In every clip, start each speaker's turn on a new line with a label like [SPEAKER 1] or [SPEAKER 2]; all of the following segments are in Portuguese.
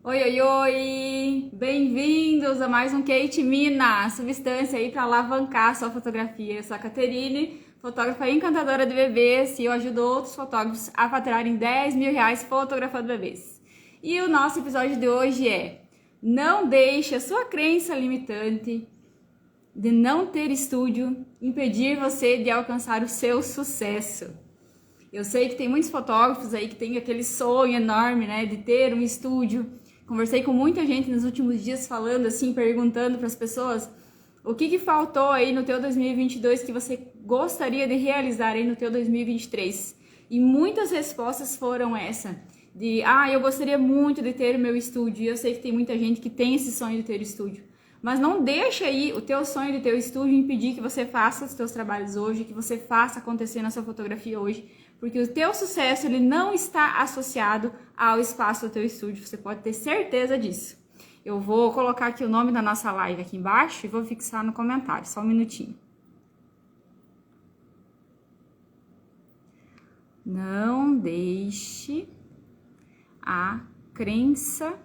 [SPEAKER 1] Oi, oi, oi! Bem-vindos a mais um Kate Mina, substância aí para alavancar a sua fotografia. Eu sou a Caterine, fotógrafa encantadora de bebês, e eu ajudo outros fotógrafos a faturarem R$ 10.000 fotografando bebês. E o nosso episódio de hoje é: não deixe a sua crença limitante de não ter estúdio impedir você de alcançar o seu sucesso. Eu sei que tem muitos fotógrafos aí que tem aquele sonho enorme, né, de ter um estúdio. Conversei com muita gente nos últimos dias falando assim, perguntando para as pessoas o que faltou aí no teu 2022 que você gostaria de realizar aí no teu 2023. E muitas respostas foram essa, de eu gostaria muito de ter o meu estúdio. E eu sei que tem muita gente que tem esse sonho de ter estúdio. Mas não deixa aí o teu sonho de ter o estúdio impedir que você faça os teus trabalhos hoje, que você faça acontecer na sua fotografia hoje, porque o teu sucesso ele não está associado ao espaço do teu estúdio, você pode ter certeza disso. Eu vou colocar aqui o nome da nossa live aqui embaixo e vou fixar no comentário, só um minutinho. Não deixe a crença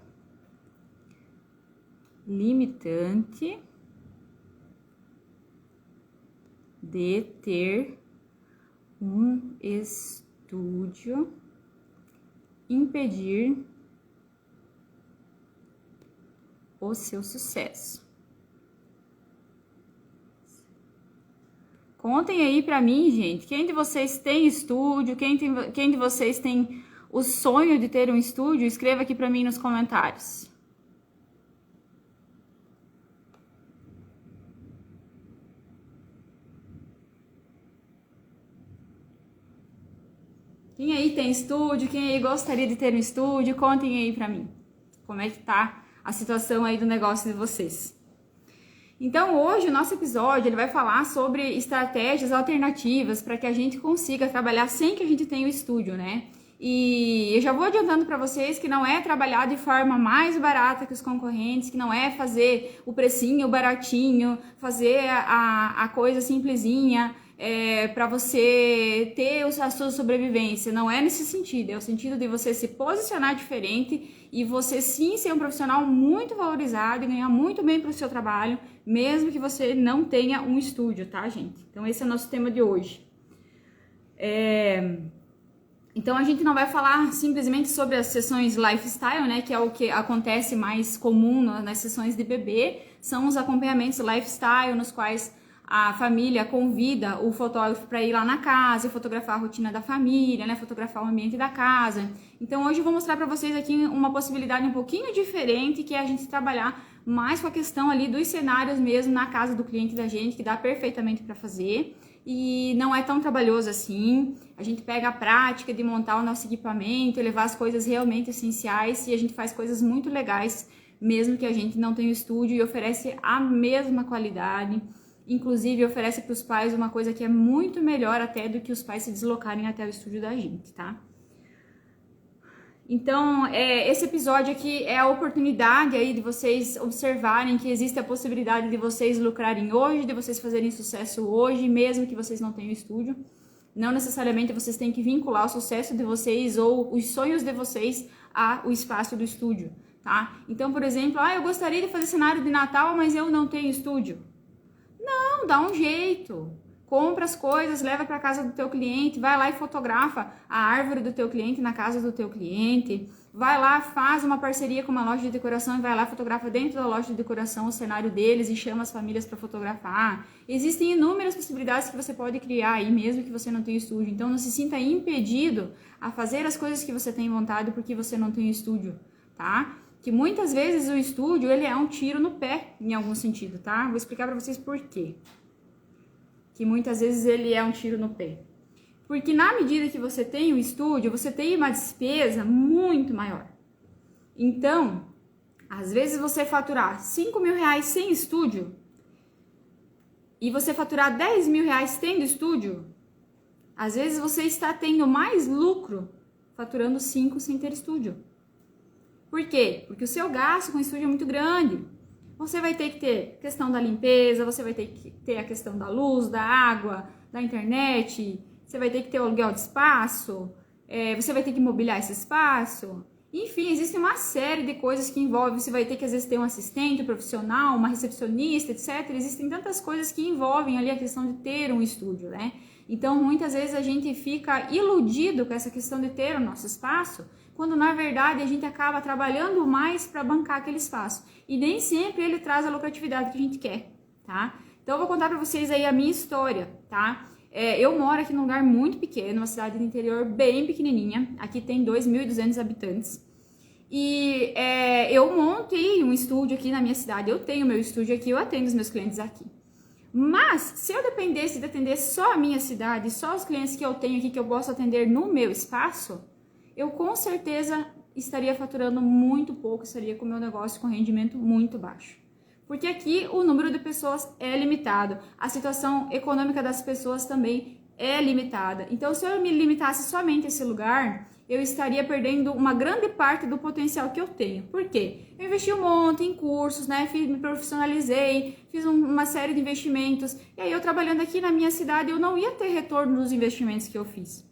[SPEAKER 1] limitante de ter um estúdio impedir o seu sucesso. Contem aí pra mim, gente, quem de vocês tem estúdio, quem de vocês tem o sonho de ter um estúdio, escreva aqui pra mim nos comentários. Quem aí tem estúdio, quem aí gostaria de ter um estúdio, contem aí pra mim. Como é que tá a situação aí do negócio de vocês. Então hoje o nosso episódio ele vai falar sobre estratégias alternativas para que a gente consiga trabalhar sem que a gente tenha o estúdio, né? E eu já vou adiantando para vocês que não é trabalhar de forma mais barata que os concorrentes, que não é fazer o precinho baratinho, fazer a coisa simplesinha, para você ter a sua sobrevivência. Não é nesse sentido, é o sentido de você se posicionar diferente e você sim ser um profissional muito valorizado e ganhar muito bem para o seu trabalho, mesmo que você não tenha um estúdio, tá, gente? Então esse é o nosso tema de hoje. Então a gente não vai falar simplesmente sobre as sessões lifestyle, né, que é o que acontece mais comum nas sessões de bebê, são os acompanhamentos lifestyle nos quais a família convida o fotógrafo para ir lá na casa e fotografar a rotina da família, né, fotografar o ambiente da casa. Então hoje eu vou mostrar para vocês aqui uma possibilidade um pouquinho diferente, que é a gente trabalhar mais com a questão ali dos cenários mesmo na casa do cliente da gente, que dá perfeitamente para fazer. E não é tão trabalhoso assim. A gente pega a prática de montar o nosso equipamento, levar as coisas realmente essenciais, e a gente faz coisas muito legais, mesmo que a gente não tenha o estúdio, e oferece a mesma qualidade. Inclusive oferece para os pais uma coisa que é muito melhor até do que os pais se deslocarem até o estúdio da gente, tá? Então, esse episódio aqui é a oportunidade aí de vocês observarem que existe a possibilidade de vocês lucrarem hoje, de vocês fazerem sucesso hoje, mesmo que vocês não tenham estúdio. Não necessariamente vocês têm que vincular o sucesso de vocês ou os sonhos de vocês ao espaço do estúdio, tá? Então, por exemplo, eu gostaria de fazer cenário de Natal, mas eu não tenho estúdio. Não, dá um jeito. Compra as coisas, leva para casa do teu cliente, vai lá e fotografa a árvore do teu cliente na casa do teu cliente. Vai lá, faz uma parceria com uma loja de decoração e vai lá, fotografa dentro da loja de decoração o cenário deles e chama as famílias para fotografar. Existem inúmeras possibilidades que você pode criar aí, mesmo que você não tenha estúdio. Então não se sinta impedido a fazer as coisas que você tem vontade porque você não tem estúdio, tá? Que muitas vezes o estúdio ele é um tiro no pé em algum sentido, tá? Vou explicar para vocês por quê. Que muitas vezes ele é um tiro no pé. Porque na medida que você tem um estúdio, você tem uma despesa muito maior. Então, às vezes você faturar R$ 5.000 sem estúdio e você faturar R$ 10.000 tendo estúdio, às vezes você está tendo mais lucro faturando 5 sem ter estúdio. Por quê? Porque o seu gasto com estúdio é muito grande. Você vai ter que ter a questão da limpeza, você vai ter que ter a questão da luz, da água, da internet, você vai ter que ter o aluguel de espaço, você vai ter que mobiliar esse espaço. Enfim, existe uma série de coisas que envolvem, você vai ter que às vezes ter um assistente, um profissional, uma recepcionista, etc. Existem tantas coisas que envolvem ali a questão de ter um estúdio, né? Então, muitas vezes a gente fica iludido com essa questão de ter o nosso espaço, quando na verdade a gente acaba trabalhando mais para bancar aquele espaço. E nem sempre ele traz a lucratividade que a gente quer, tá? Então, eu vou contar para vocês aí a minha história, tá? Eu moro aqui num lugar muito pequeno, uma cidade do interior bem pequenininha. Aqui tem 2.200 habitantes. E eu montei um estúdio aqui na minha cidade. Eu tenho meu estúdio aqui, eu atendo os meus clientes aqui. Mas, se eu dependesse de atender só a minha cidade, só os clientes que eu tenho aqui, que eu posso atender no meu espaço, eu com certeza estaria faturando muito pouco, estaria com o meu negócio com rendimento muito baixo. Porque aqui o número de pessoas é limitado, a situação econômica das pessoas também é limitada. Então, se eu me limitasse somente a esse lugar, eu estaria perdendo uma grande parte do potencial que eu tenho. Por quê? Eu investi um monte em cursos, né? Me profissionalizei, fiz uma série de investimentos. E aí, eu trabalhando aqui na minha cidade, eu não ia ter retorno dos investimentos que eu fiz.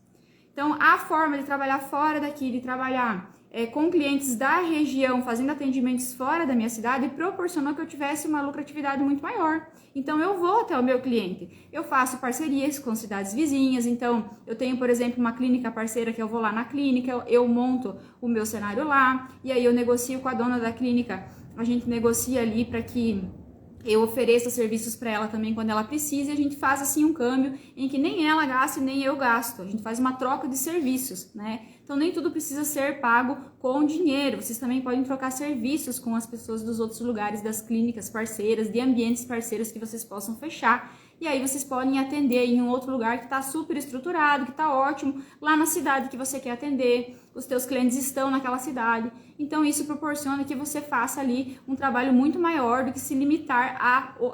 [SPEAKER 1] Então, a forma de trabalhar fora daqui, de trabalhar com clientes da região, fazendo atendimentos fora da minha cidade, proporcionou que eu tivesse uma lucratividade muito maior. Então, eu vou até o meu cliente. Eu faço parcerias com cidades vizinhas. Então, eu tenho, por exemplo, uma clínica parceira que eu vou lá na clínica, eu monto o meu cenário lá, e aí eu negocio com a dona da clínica. A gente negocia ali para que eu ofereço serviços para ela também quando ela precisa, e a gente faz assim um câmbio em que nem ela gasta e nem eu gasto. A gente faz uma troca de serviços, né? Então nem tudo precisa ser pago com dinheiro. Vocês também podem trocar serviços com as pessoas dos outros lugares, das clínicas parceiras, de ambientes parceiros que vocês possam fechar. E aí vocês podem atender em um outro lugar que está super estruturado, que está ótimo, lá na cidade que você quer atender, os teus clientes estão naquela cidade. Então isso proporciona que você faça ali um trabalho muito maior do que se limitar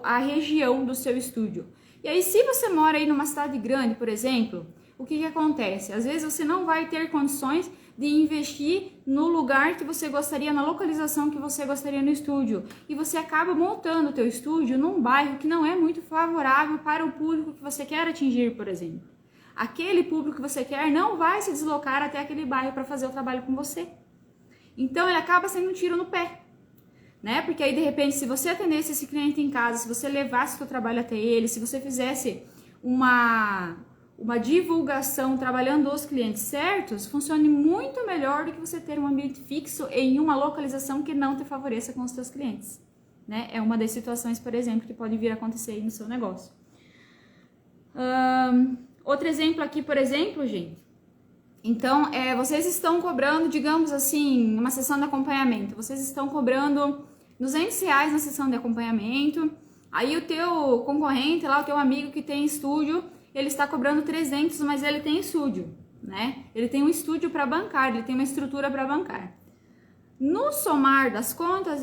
[SPEAKER 1] à região do seu estúdio. E aí se você mora aí numa cidade grande, por exemplo, o que acontece? Às vezes você não vai ter condições de investir no lugar que você gostaria, na localização que você gostaria no estúdio. E você acaba montando o teu estúdio num bairro que não é muito favorável para o público que você quer atingir, por exemplo. Aquele público que você quer não vai se deslocar até aquele bairro para fazer o trabalho com você. Então ele acaba sendo um tiro no pé, né? Porque aí de repente, se você atendesse esse cliente em casa, se você levasse o seu trabalho até ele, se você fizesse uma divulgação trabalhando os clientes certos, funcione muito melhor do que você ter um ambiente fixo em uma localização que não te favoreça com os seus clientes, né? É uma das situações, por exemplo, que pode vir a acontecer aí no seu negócio. Outro exemplo aqui, por exemplo, gente. Então, vocês estão cobrando, digamos assim, uma sessão de acompanhamento. Vocês estão cobrando R$200 na sessão de acompanhamento. Aí o teu concorrente lá, o teu amigo que tem estúdio, ele está cobrando 300, mas ele tem estúdio, né? Ele tem um estúdio para bancar, ele tem uma estrutura para bancar. No somar das contas,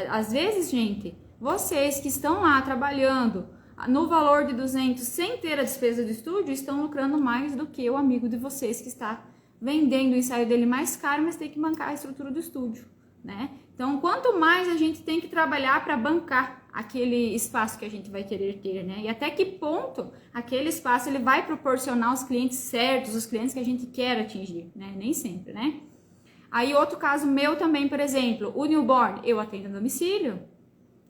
[SPEAKER 1] às vezes, gente, vocês que estão lá trabalhando no valor de 200 sem ter a despesa do estúdio, estão lucrando mais do que o amigo de vocês que está vendendo o ensaio dele mais caro, mas tem que bancar a estrutura do estúdio, né? Então, quanto mais a gente tem que trabalhar para bancar aquele espaço que a gente vai querer ter, né? E até que ponto aquele espaço ele vai proporcionar os clientes certos, os clientes que a gente quer atingir, né? Nem sempre, né? Aí outro caso meu também, por exemplo, o newborn, eu atendo a domicílio,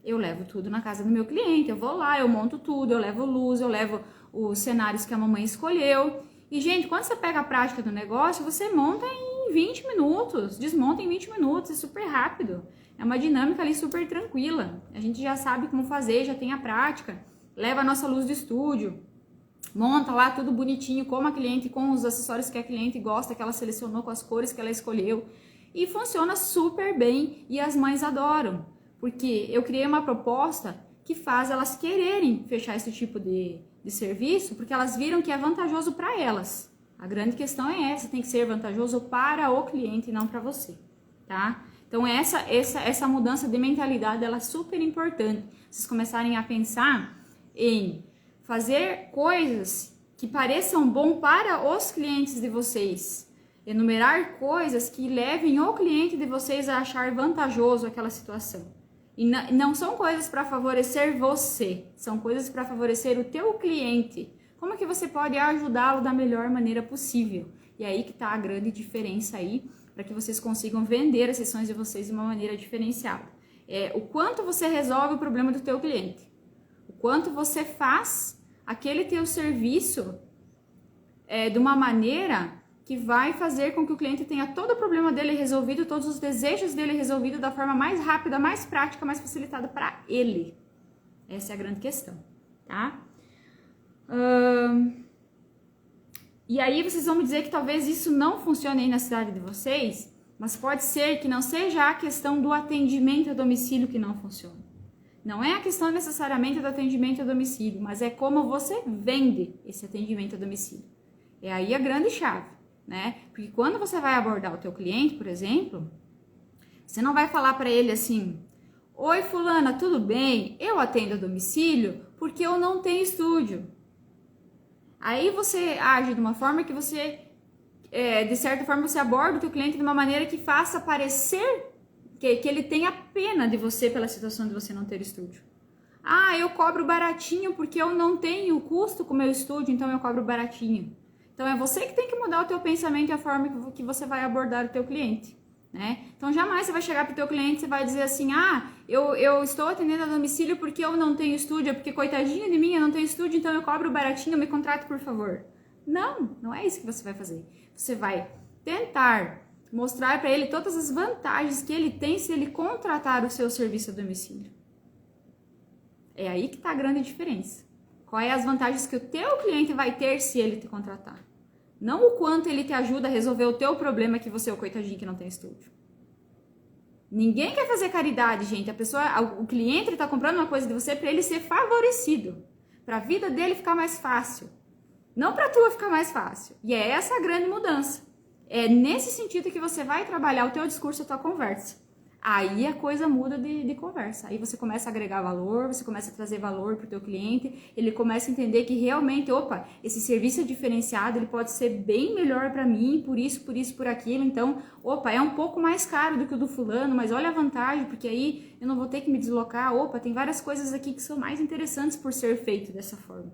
[SPEAKER 1] eu levo tudo na casa do meu cliente, eu vou lá, eu monto tudo, eu levo luz, eu levo os cenários que a mamãe escolheu. E, gente, quando você pega a prática do negócio, você monta em 20 minutos, desmonta em 20 minutos, é super rápido. É uma dinâmica ali super tranquila. A gente já sabe como fazer, já tem a prática. Leva a nossa luz do estúdio, monta lá tudo bonitinho, como a cliente, com os acessórios que a cliente gosta, que ela selecionou, com as cores que ela escolheu. E funciona super bem e as mães adoram. Porque eu criei uma proposta que faz elas quererem fechar esse tipo de serviço, porque elas viram que é vantajoso para elas. A grande questão é essa, tem que ser vantajoso para o cliente e não para você, tá? Então essa mudança de mentalidade, ela é super importante. Vocês começarem a pensar em fazer coisas que pareçam bom para os clientes de vocês. Enumerar coisas que levem o cliente de vocês a achar vantajoso aquela situação. E não são coisas para favorecer você, são coisas para favorecer o teu cliente. Como que você pode ajudá-lo da melhor maneira possível? E aí que está a grande diferença aí, para que vocês consigam vender as sessões de vocês de uma maneira diferenciada. O quanto você resolve o problema do teu cliente, o quanto você faz aquele teu serviço de uma maneira que vai fazer com que o cliente tenha todo o problema dele resolvido, todos os desejos dele resolvidos da forma mais rápida, mais prática, mais facilitada para ele. Essa é a grande questão, tá? E aí vocês vão me dizer que talvez isso não funcione aí na cidade de vocês, mas pode ser que não seja a questão do atendimento a domicílio que não funciona. Não é a questão necessariamente do atendimento a domicílio, mas é como você vende esse atendimento a domicílio. É aí a grande chave, né? Porque quando você vai abordar o teu cliente, por exemplo, você não vai falar para ele assim: oi fulana, tudo bem? Eu atendo a domicílio porque eu não tenho estúdio. Aí você age de uma forma que você, de certa forma, você aborda o teu cliente de uma maneira que faça parecer que ele tenha pena de você pela situação de você não ter estúdio. Ah, eu cobro baratinho porque eu não tenho custo com o meu estúdio, então eu cobro baratinho. Então é você que tem que mudar o teu pensamento e a forma que você vai abordar o teu cliente, né? Então jamais você vai chegar pro teu cliente e vai dizer assim: ah, eu estou atendendo a domicílio porque eu não tenho estúdio, porque coitadinha de mim, eu não tenho estúdio, então eu cobro baratinho, me contrate por favor. Não é isso que você vai fazer. Você vai tentar mostrar para ele todas as vantagens que ele tem se ele contratar o seu serviço a domicílio. É aí que está a grande diferença. Quais as vantagens que o teu cliente vai ter se ele te contratar? Não o quanto ele te ajuda a resolver o teu problema que você é o coitadinho que não tem estúdio. Ninguém quer fazer caridade, gente. O cliente está comprando uma coisa de você para ele ser favorecido, para a vida dele ficar mais fácil, não para a tua ficar mais fácil. E é essa a grande mudança. É nesse sentido que você vai trabalhar o teu discurso, a tua conversa. Aí a coisa muda de conversa. Aí você começa a agregar valor, você começa a trazer valor para o teu cliente, ele começa a entender que realmente, opa, esse serviço é diferenciado, ele pode ser bem melhor para mim, por isso, por aquilo. Então, opa, é um pouco mais caro do que o do fulano, mas olha a vantagem, porque aí eu não vou ter que me deslocar. Opa, tem várias coisas aqui que são mais interessantes por ser feito dessa forma,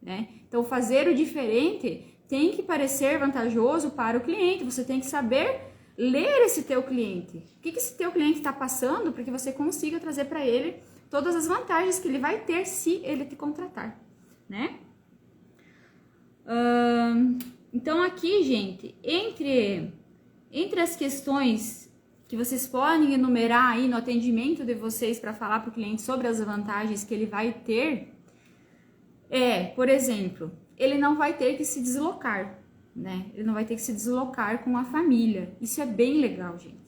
[SPEAKER 1] né? Então, fazer o diferente tem que parecer vantajoso para o cliente, você tem que saber ler esse teu cliente. O que esse teu cliente está passando para que você consiga trazer para ele todas as vantagens que ele vai ter se ele te contratar, né? Então aqui, gente, entre as questões que vocês podem enumerar aí no atendimento de vocês para falar para o cliente sobre as vantagens que ele vai ter, por exemplo, ele não vai ter que se deslocar, né? Ele não vai ter que se deslocar com a família. Isso é bem legal, gente.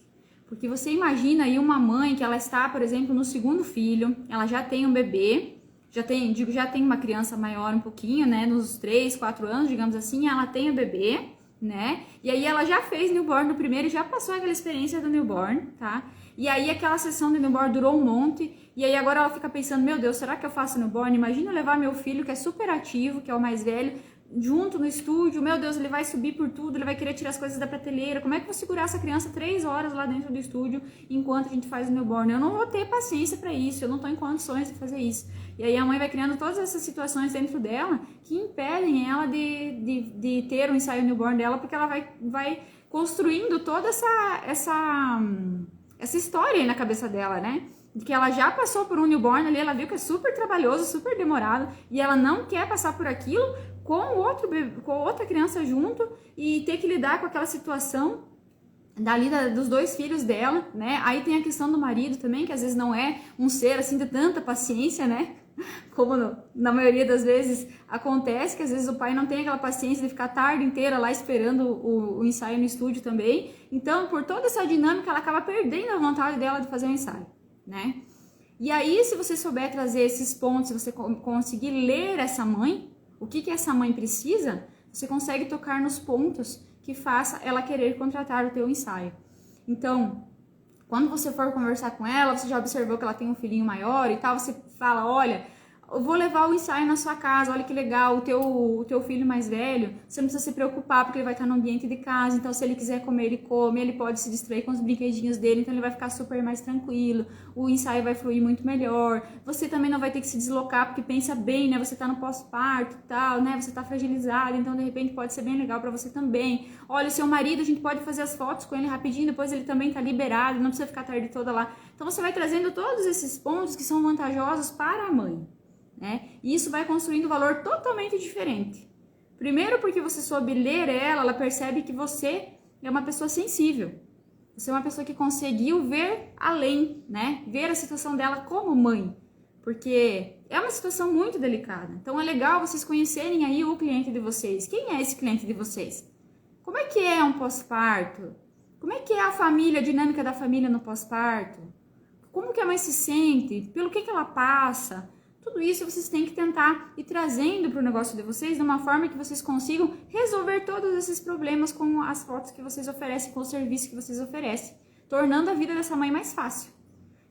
[SPEAKER 1] Porque você imagina aí uma mãe que ela está, por exemplo, no segundo filho, ela já tem um bebê, já tem uma criança maior um pouquinho, né? Nos 3, 4 anos, digamos assim, ela tem o bebê, né? E aí ela já fez newborn no primeiro, já passou aquela experiência do newborn, tá? E aí aquela sessão do newborn durou um monte, e aí agora ela fica pensando, meu Deus, será que eu faço newborn? Imagina eu levar meu filho, que é super ativo, que é o mais velho, junto no estúdio, meu Deus, ele vai subir por tudo, ele vai querer tirar as coisas da prateleira, como é que eu vou segurar essa criança 3 horas lá dentro do estúdio enquanto a gente faz o newborn? Eu não vou ter paciência para isso, eu não tô em condições de fazer isso. E aí a mãe vai criando todas essas situações dentro dela que impedem ela de ter o ensaio newborn dela, porque ela vai construindo toda essa história aí na cabeça dela, né? De que ela já passou por um newborn ali, ela viu que é super trabalhoso, super demorado, e ela não quer passar por aquilo com outra criança junto e ter que lidar com aquela situação dos 2 filhos dela, né? Aí tem a questão do marido também, que às vezes não é um ser assim de tanta paciência, né? Como na maioria das vezes acontece, que às vezes o pai não tem aquela paciência de ficar a tarde inteira lá esperando o ensaio no estúdio também. Então, por toda essa dinâmica, ela acaba perdendo a vontade dela de fazer o ensaio, né? E aí, se você souber trazer esses pontos, se você conseguir ler essa mãe, o que essa mãe precisa, você consegue tocar nos pontos que faça ela querer contratar o teu ensaio. Então, quando você for conversar com ela, você já observou que ela tem um filhinho maior e tal, você fala, olha, eu vou levar o ensaio na sua casa, olha que legal, o teu filho mais velho, você não precisa se preocupar porque ele vai estar no ambiente de casa, então se ele quiser comer, ele come, ele pode se distrair com os brinquedinhos dele, então ele vai ficar super mais tranquilo, o ensaio vai fluir muito melhor, você também não vai ter que se deslocar, porque pensa bem, né, você tá no pós-parto e tal, né, você tá fragilizado, então de repente pode ser bem legal pra você também. Olha, o seu marido, a gente pode fazer as fotos com ele rapidinho, depois ele também tá liberado, não precisa ficar a tarde toda lá. Então você vai trazendo todos esses pontos que são vantajosos para a mãe, né? E isso vai construindo um valor totalmente diferente. Primeiro porque você soube ler ela percebe que você é uma pessoa sensível. Você é uma pessoa que conseguiu ver além, né? Ver a situação dela como mãe. Porque é uma situação muito delicada. Então é legal vocês conhecerem aí o cliente de vocês. Quem é esse cliente de vocês? Como é que é um pós-parto? Como é que é a família, a dinâmica da família no pós-parto? Como que a mãe se sente? Pelo que ela passa? Tudo isso vocês têm que tentar ir trazendo para o negócio de vocês de uma forma que vocês consigam resolver todos esses problemas com as fotos que vocês oferecem, com o serviço que vocês oferecem, tornando a vida dessa mãe mais fácil.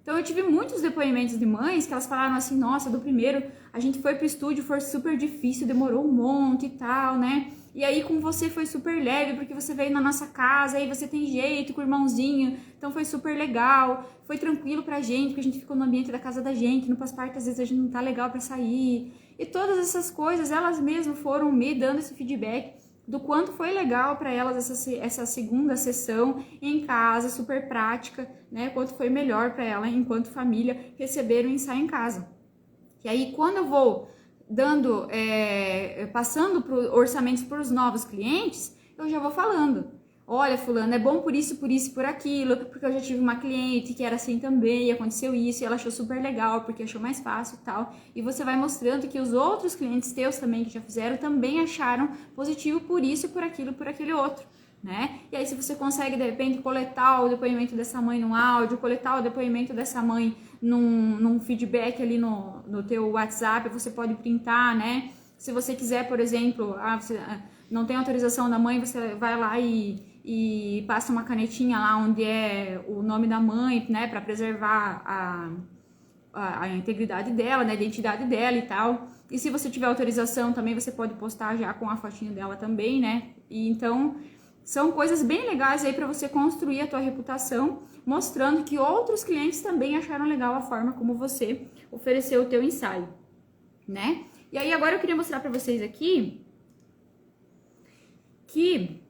[SPEAKER 1] Então eu tive muitos depoimentos de mães que elas falaram assim, nossa, do primeiro a gente foi pro estúdio, foi super difícil, demorou um monte e tal, né? E aí com você foi super leve, porque você veio na nossa casa, aí você tem jeito com o irmãozinho, então foi super legal, foi tranquilo pra gente, porque a gente ficou no ambiente da casa da gente, no pós-parto às vezes a gente não tá legal pra sair. E todas essas coisas, elas mesmas foram me dando esse feedback do quanto foi legal para elas essa segunda sessão em casa, super prática, né? Quanto foi melhor para ela enquanto família receber o ensaio em casa. E aí quando eu vou dando, passando orçamentos para os novos clientes, eu já vou falando. Olha, fulano, é bom por isso, por aquilo, porque eu já tive uma cliente que era assim também, e aconteceu isso, e ela achou super legal, porque achou mais fácil e tal. E você vai mostrando que os outros clientes teus também, que já fizeram, também acharam positivo por isso, por aquele outro, né? E aí se você consegue, de repente, coletar o depoimento dessa mãe num áudio, coletar o depoimento dessa mãe num feedback ali no teu WhatsApp, você pode printar, né? Se você quiser, por exemplo, você não tem autorização da mãe, você vai lá e passa uma canetinha lá onde é o nome da mãe, né, para preservar a integridade dela, né, a identidade dela e tal. E se você tiver autorização também, você pode postar já com a fotinho dela também, né? E então são coisas bem legais aí para você construir a tua reputação, mostrando que outros clientes também acharam legal a forma como você ofereceu o teu ensaio, né? E aí agora eu queria mostrar para vocês aqui que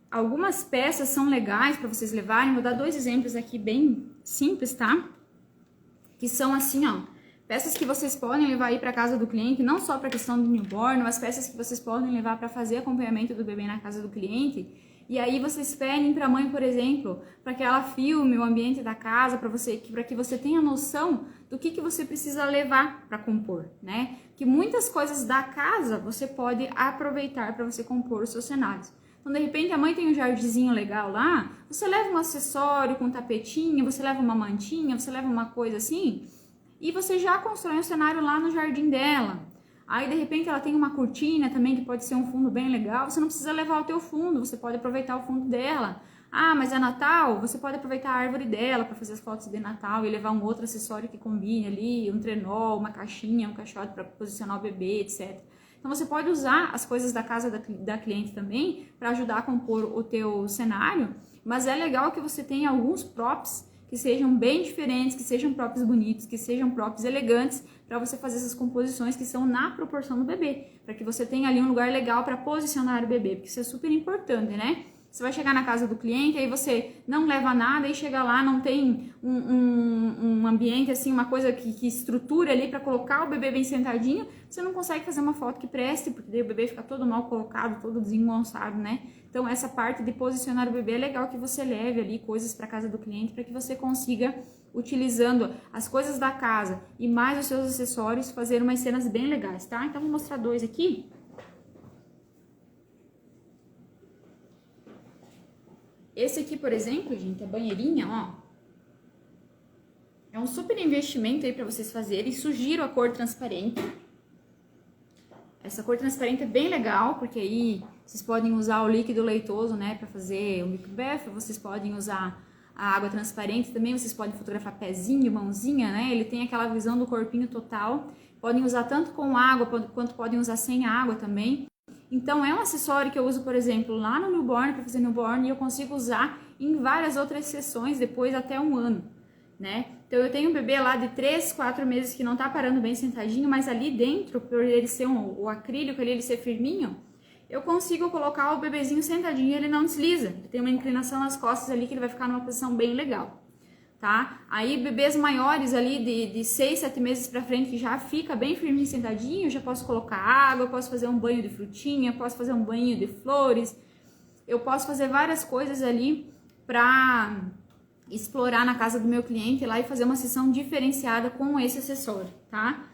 [SPEAKER 1] algumas peças são legais para vocês levarem. Vou dar 2 exemplos aqui bem simples, tá? Que são assim, ó, peças que vocês podem levar aí para casa do cliente, não só para questão do newborn, mas peças que vocês podem levar para fazer acompanhamento do bebê na casa do cliente. E aí vocês pedem para a mãe, por exemplo, para que ela filme o ambiente da casa para que você tenha noção do que você precisa levar para compor, né? Que muitas coisas da casa você pode aproveitar para você compor os seus cenários. Então, de repente, a mãe tem um jardinzinho legal lá, você leva um acessório com um tapetinho, você leva uma mantinha, você leva uma coisa assim, e você já constrói um cenário lá no jardim dela. Aí, de repente, ela tem uma cortina também, que pode ser um fundo bem legal, você não precisa levar o teu fundo, você pode aproveitar o fundo dela. Ah, mas é Natal? Você pode aproveitar a árvore dela para fazer as fotos de Natal e levar um outro acessório que combine ali, um trenó, uma caixinha, um caixote para posicionar o bebê, etc. Então você pode usar as coisas da casa da cliente também para ajudar a compor o teu cenário, mas é legal que você tenha alguns props que sejam bem diferentes, que sejam props bonitos, que sejam props elegantes para você fazer essas composições que são na proporção do bebê, para que você tenha ali um lugar legal para posicionar o bebê, porque isso é super importante, né? Você vai chegar na casa do cliente, aí você não leva nada e chega lá, não tem um ambiente, assim, uma coisa que estrutura ali para colocar o bebê bem sentadinho, você não consegue fazer uma foto que preste, porque daí o bebê fica todo mal colocado, todo desengonçado, né? Então essa parte de posicionar o bebê é legal que você leve ali coisas para casa do cliente para que você consiga, utilizando as coisas da casa e mais os seus acessórios, fazer umas cenas bem legais, tá? Então vou mostrar 2 aqui. Esse aqui, por exemplo, gente, a banheirinha, ó, é um super investimento aí para vocês fazerem. Sugiro a cor transparente. Essa cor transparente é bem legal, porque aí vocês podem usar o líquido leitoso, né, para fazer o microbath, vocês podem usar a água transparente também, vocês podem fotografar pezinho, mãozinha, né? Ele tem aquela visão do corpinho total. Podem usar tanto com água quanto podem usar sem água também. Então é um acessório que eu uso, por exemplo, lá no newborn, para fazer newborn, e eu consigo usar em várias outras sessões depois até 1 ano, né? Então eu tenho um bebê lá de 3, 4 meses que não tá parando bem sentadinho, mas ali dentro, por ele ser o acrílico ali, ele ser firminho, eu consigo colocar o bebezinho sentadinho e ele não desliza. Ele tem uma inclinação nas costas ali que ele vai ficar numa posição bem legal, tá? Aí bebês maiores ali de 6, 7 meses pra frente que já fica bem firminho sentadinho, eu já posso colocar água, eu posso fazer um banho de frutinha, posso fazer um banho de flores, eu posso fazer várias coisas ali pra explorar na casa do meu cliente lá e fazer uma sessão diferenciada com esse acessório, tá?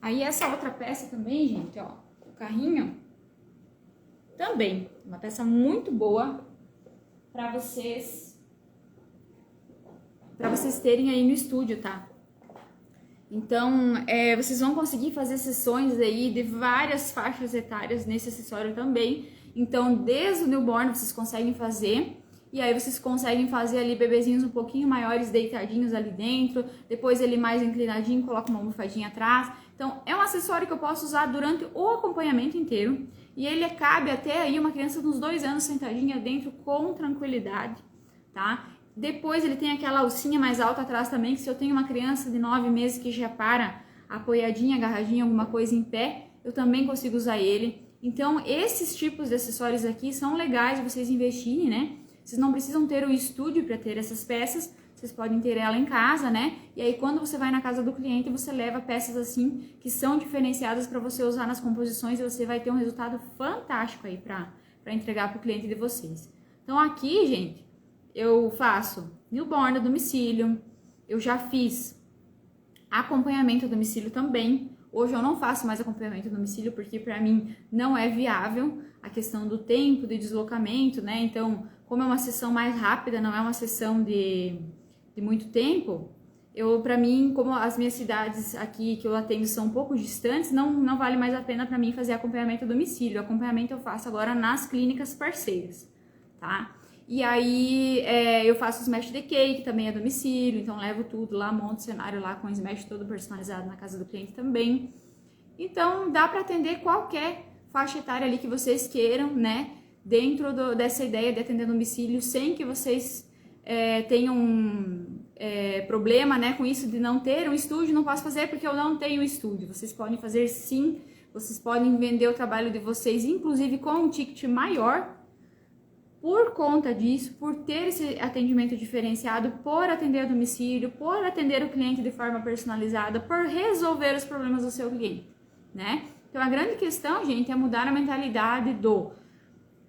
[SPEAKER 1] Aí essa outra peça também, gente, ó, o carrinho, também, uma peça muito boa para vocês terem aí no estúdio, tá? Então, vocês vão conseguir fazer sessões aí de várias faixas etárias nesse acessório também. Então, desde o newborn vocês conseguem fazer, e aí vocês conseguem fazer ali bebezinhos um pouquinho maiores deitadinhos ali dentro, depois ele mais inclinadinho, coloca uma almofadinha atrás. Então, é um acessório que eu posso usar durante o acompanhamento inteiro, e ele cabe até aí uma criança de uns 2 anos sentadinha dentro com tranquilidade, tá? Depois ele tem aquela alcinha mais alta atrás também, que se eu tenho uma criança de 9 meses que já para apoiadinha, agarradinha, alguma coisa em pé, eu também consigo usar ele. Então, esses tipos de acessórios aqui são legais de vocês investirem, né? Vocês não precisam ter o estúdio para ter essas peças, vocês podem ter ela em casa, né? E aí, quando você vai na casa do cliente, você leva peças assim, que são diferenciadas para você usar nas composições e você vai ter um resultado fantástico aí para entregar para o cliente de vocês. Então, aqui, gente, eu faço newborn a domicílio, eu já fiz acompanhamento a domicílio também. Hoje eu não faço mais acompanhamento a domicílio porque para mim não é viável a questão do tempo de deslocamento, né? Então, como é uma sessão mais rápida, não é uma sessão de muito tempo, para mim, como as minhas cidades aqui que eu atendo são um pouco distantes, não vale mais a pena para mim fazer acompanhamento a domicílio. O acompanhamento eu faço agora nas clínicas parceiras, tá? E aí eu faço smash the cake também a domicílio, então levo tudo lá, monto o cenário lá com o smash todo personalizado na casa do cliente também. Então dá para atender qualquer faixa etária ali que vocês queiram, né? Dentro dessa ideia de atender a domicílio, sem que vocês tenham problema, né, com isso de não ter um estúdio. Não posso fazer porque eu não tenho estúdio. Vocês podem fazer sim, vocês podem vender o trabalho de vocês, inclusive com um ticket maior, por conta disso, por ter esse atendimento diferenciado, por atender a domicílio, por atender o cliente de forma personalizada, por resolver os problemas do seu cliente, né? Então a grande questão, gente, é mudar a mentalidade do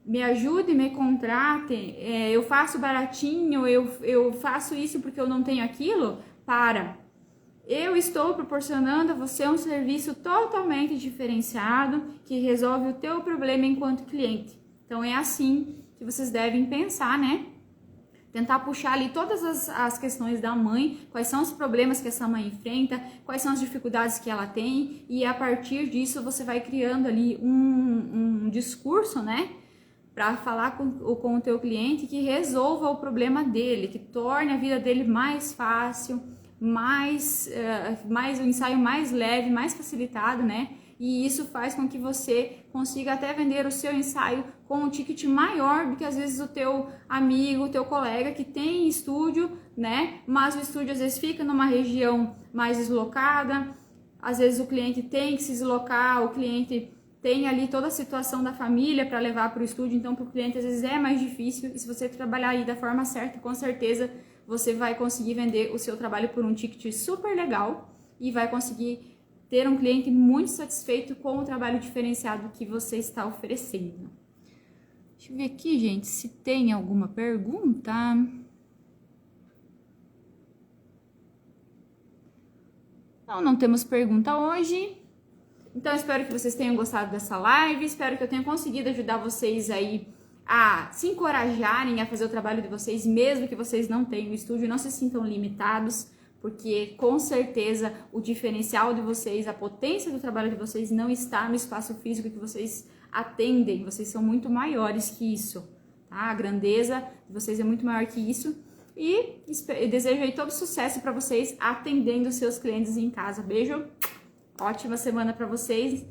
[SPEAKER 1] me ajude, me contratem, eu faço baratinho, eu faço isso porque eu não tenho aquilo, para eu estou proporcionando a você um serviço totalmente diferenciado que resolve o teu problema enquanto cliente. Então é assim que vocês devem pensar, né? Tentar puxar ali todas as questões da mãe, quais são os problemas que essa mãe enfrenta, quais são as dificuldades que ela tem, e a partir disso você vai criando ali um discurso, né? Para falar com o teu cliente que resolva o problema dele, que torne a vida dele mais fácil, mais um ensaio mais leve, mais facilitado, né? E isso faz com que você consiga até vender o seu ensaio com um ticket maior do que às vezes o teu amigo, o teu colega que tem estúdio, né? Mas o estúdio às vezes fica numa região mais deslocada, às vezes o cliente tem que se deslocar, o cliente tem ali toda a situação da família para levar para o estúdio, então para o cliente às vezes é mais difícil. E se você trabalhar aí da forma certa, com certeza você vai conseguir vender o seu trabalho por um ticket super legal e vai conseguir ter um cliente muito satisfeito com o trabalho diferenciado que você está oferecendo. Deixa eu ver aqui, gente, se tem alguma pergunta. Não temos pergunta hoje. Então, espero que vocês tenham gostado dessa live, espero que eu tenha conseguido ajudar vocês aí a se encorajarem a fazer o trabalho de vocês, mesmo que vocês não tenham estúdio, não se sintam limitados, porque com certeza o diferencial de vocês, a potência do trabalho de vocês não está no espaço físico que vocês atendem, vocês são muito maiores que isso, tá? A grandeza de vocês é muito maior que isso. E desejo aí todo sucesso para vocês atendendo os seus clientes em casa. Beijo, ótima semana para vocês.